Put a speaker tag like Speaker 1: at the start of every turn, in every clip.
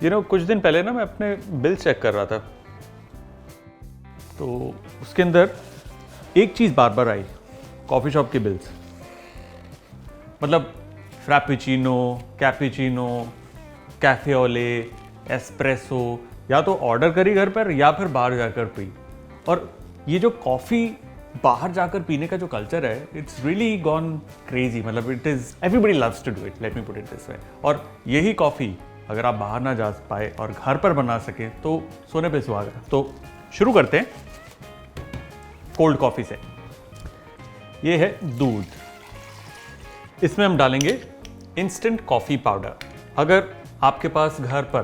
Speaker 1: कुछ दिन पहले ना मैं अपने बिल चेक कर रहा था, तो उसके अंदर एक चीज़ बार बार आई, कॉफ़ी शॉप के बिल्स। मतलब फ्रैपेचिनो, कैपेचिनो, कैफे ओले, एस्प्रेसो, या तो ऑर्डर करी घर पर या फिर बाहर जाकर पी। और ये जो कॉफ़ी बाहर जाकर पीने का जो कल्चर है, इट्स रियली गॉन क्रेजी। मतलब it is everybody loves to do it, let me put it this way. और यही कॉफ़ी अगर आप बाहर ना जा पाए और घर पर बना सके तो सोने पे सुहागा। तो शुरू करते हैं कोल्ड कॉफ़ी से। ये है दूध, इसमें हम डालेंगे इंस्टेंट कॉफ़ी पाउडर। अगर आपके पास घर पर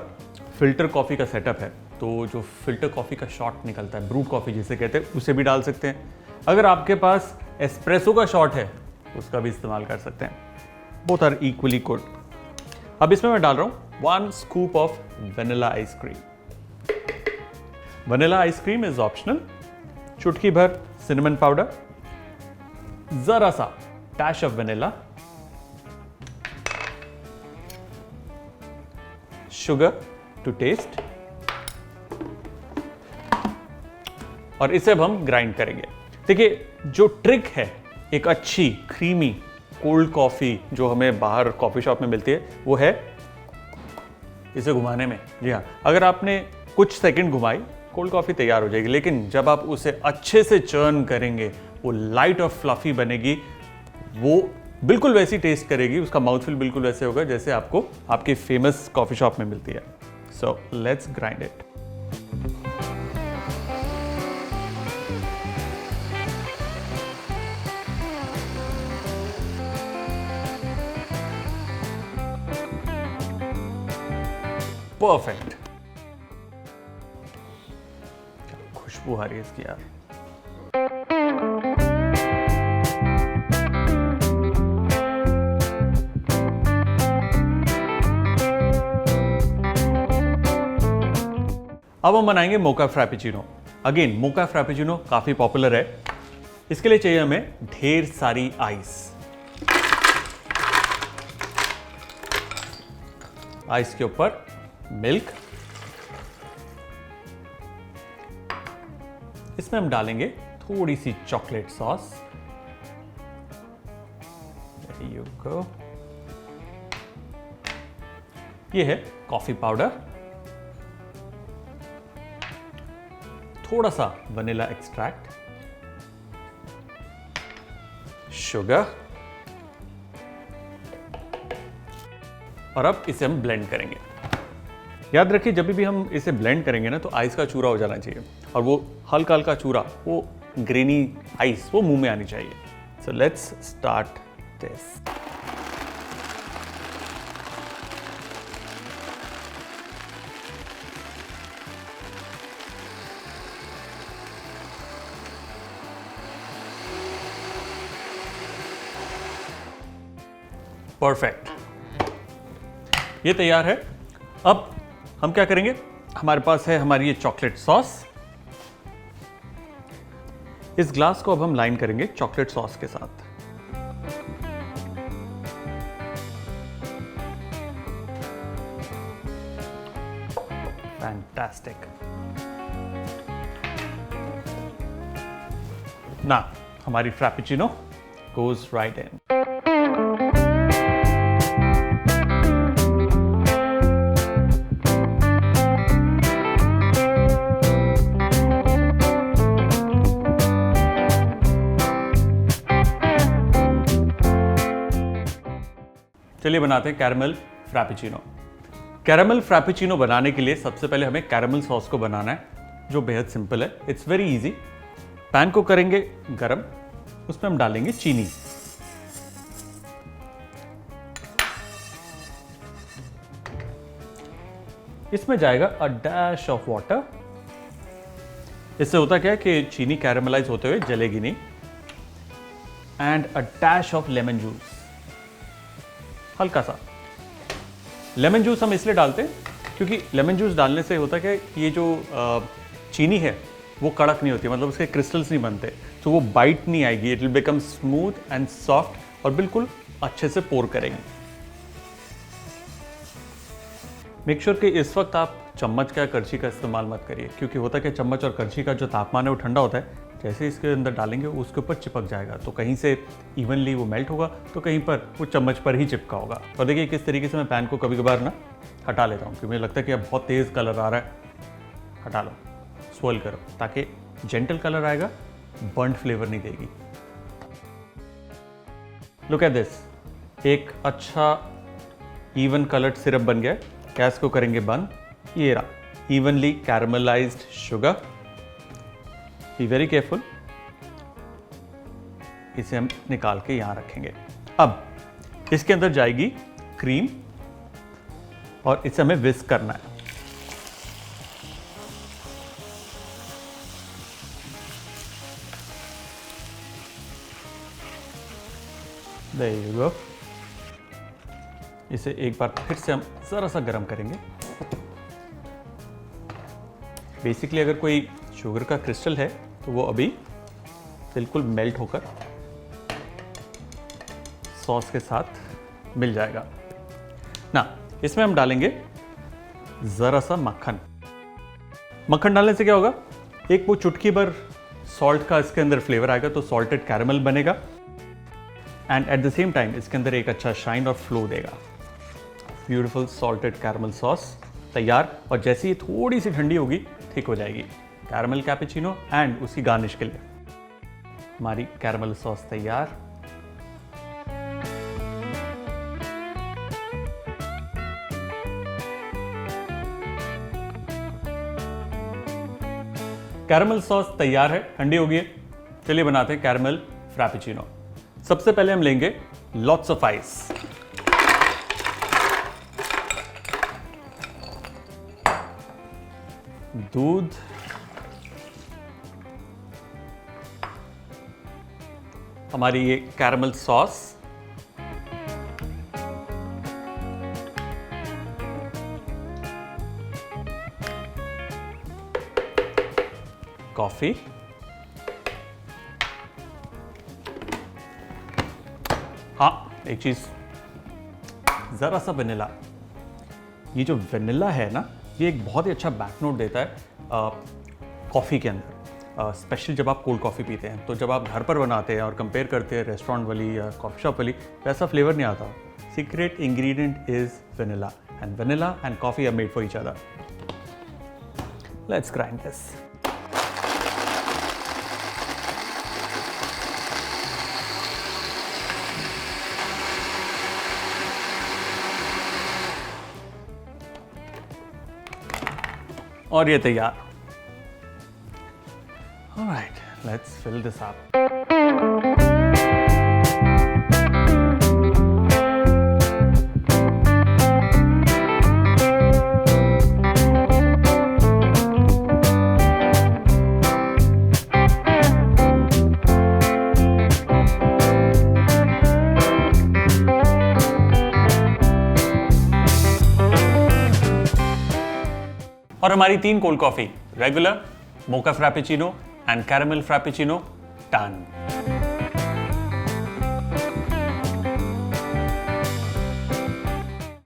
Speaker 1: फिल्टर कॉफ़ी का सेटअप है तो जो फिल्टर कॉफ़ी का शॉट निकलता है, ब्रूड कॉफ़ी जिसे कहते हैं, उसे भी डाल सकते हैं। अगर आपके पास एस्प्रेसो का शॉट है उसका भी इस्तेमाल कर सकते हैं। Both are equally good. अब इसमें मैं डाल रहा हूँ 1 scoop of vanilla ice cream. Vanilla ice cream is optional. चुटकी भर सिनेमन पाउडर, जरा सा dash of vanilla, sugar to taste, और इसे अब हम ग्राइंड करेंगे। देखिए, जो ट्रिक है एक अच्छी क्रीमी कोल्ड कॉफी जो हमें बाहर कॉफी शॉप में मिलती है, वो है इसे घुमाने में। जी हाँ, अगर आपने कुछ सेकंड घुमाई, कोल्ड कॉफी तैयार हो जाएगी। लेकिन जब आप उसे अच्छे से चर्न करेंगे, वो लाइट और फ्लफी बनेगी, वो बिल्कुल वैसी टेस्ट करेगी, उसका माउथफील बिल्कुल वैसे होगा जैसे आपको आपके फेमस कॉफी शॉप में मिलती है। So let's grind it. Perfect, खुशबू आ रही है इसकी यार। अब हम बनाएंगे mocha frappuccino. Again, mocha frappuccino काफी पॉपुलर है। इसके लिए चाहिए हमें ढेर सारी आइस। आइस के ऊपर मिल्क, इसमें हम डालेंगे थोड़ी सी chocolate sauce. There you go. ये है कॉफी पाउडर, थोड़ा सा वनीला एक्सट्रैक्ट, शुगर, और अब इसे हम ब्लेंड करेंगे। याद रखिए, जब भी हम इसे ब्लेंड करेंगे ना, तो आइस का चूरा हो जाना चाहिए, और वो हल्का हल्का चूरा, वो ग्रेनी आइस, वो मुंह में आनी चाहिए। So let's start this. Perfect, ये तैयार है। अब हम क्या करेंगे, हमारे पास है हमारी ये चॉकलेट सॉस। इस ग्लास को अब हम लाइन करेंगे चॉकलेट सॉस के साथ। फैंटास्टिक। ना, हमारी फ्रैपेचिनो गोज राइट इन। चलिए बनाते हैं कैरेमल फ्रैपेचिनो। कैरेमल फ्रैपेचिनो बनाने के लिए सबसे पहले हमें कैरेमल सॉस को बनाना है, जो बेहद सिंपल है। It's very easy. पैन को करेंगे गरम, उसमें हम डालेंगे चीनी। इसमें जाएगा अ डैश ऑफ वाटर। इससे होता क्या है कि चीनी कैरेमलाइज होते हुए जलेगी नहीं। And a dash of lemon juice, हल्का सा। लेमन जूस हम इसलिए डालते हैं क्योंकि लेमन जूस डालने से होता क्या है कि ये जो चीनी है वो कड़क नहीं होती, मतलब उसके क्रिस्टल्स नहीं बनते, तो वो बाइट नहीं आएगी। It will become smooth and soft और बिल्कुल अच्छे से पोर करेंगे। मेक श्योर कि इस वक्त आप चम्मच का करछी का इस्तेमाल मत करिए, क्योंकि होता है कि चम्मच और करछी का जो तापमान है वो ठंडा होता है, जैसे ही इसके अंदर डालेंगे उसके ऊपर चिपक जाएगा, तो कहीं से इवनली वो मेल्ट होगा तो कहीं पर वो चम्मच पर ही चिपका होगा। और देखिए किस तरीके से मैं पैन को कभी कभार ना हटा लेता हूँ, क्योंकि मुझे लगता है कि अब बहुत तेज़ कलर आ रहा है। हटा लो, स्वर्ल करो, ताकि जेंटल कलर आएगा, बर्न्ड फ्लेवर नहीं देगी। लुक एट दिस, एक अच्छा इवन कलर्ड सिरप बन गया। गैस को करेंगे बंद। ये रहा evenly caramelised sugar. Be very careful. इसे हम निकाल के यहां रखेंगे। अब इसके अंदर जाएगी क्रीम और इसे हमें विस्क करना है। There you go. इसे एक बार फिर से हम ज़रा सा गर्म करेंगे। बेसिकली अगर कोई शुगर का क्रिस्टल है तो वो अभी बिल्कुल मेल्ट होकर सॉस के साथ मिल जाएगा ना। इसमें हम डालेंगे ज़रा सा मक्खन। मक्खन डालने से क्या होगा, एक वो चुटकी भर सॉल्ट का इसके अंदर फ्लेवर आएगा, तो सॉल्टेड कैरमल बनेगा and at the same time इसके अंदर एक अच्छा शाइन और फ्लो देगा। ब्यूटीफुल सॉल्टेड कैरमल सॉस तैयार। और जैसे ही थोड़ी सी ठंडी होगी ठीक हो जाएगी। कैरमल कैपेचिनो एंड उसकी गार्निश के लिए हमारी कैरमल सॉस तैयार। कैरमल सॉस तैयार है, ठंडी हो गई है। चलिए बनाते हैं कैरमल फ्रैपेचिनो। सबसे पहले हम लेंगे लॉट्स ऑफ आइस। दूध, हमारी ये कैरमल सॉस, कॉफी, हाँ एक चीज, जरा सा वेनिला। ये जो वेनिला है ना, ये एक बहुत ही अच्छा बैक नोट देता है कॉफ़ी के अंदर, स्पेशली जब आप कोल्ड कॉफ़ी पीते हैं। तो जब आप घर पर बनाते हैं और कंपेयर करते हैं रेस्टोरेंट वाली या कॉफ़ी शॉप वाली, वैसा फ्लेवर नहीं आता। Secret ingredient is vanilla and coffee are made for each other. Let's grind this. और ये तैयार। Alright, let's fill this up. और हमारी 3 cold coffee, regular, mocha frappuccino and caramel frappuccino, done.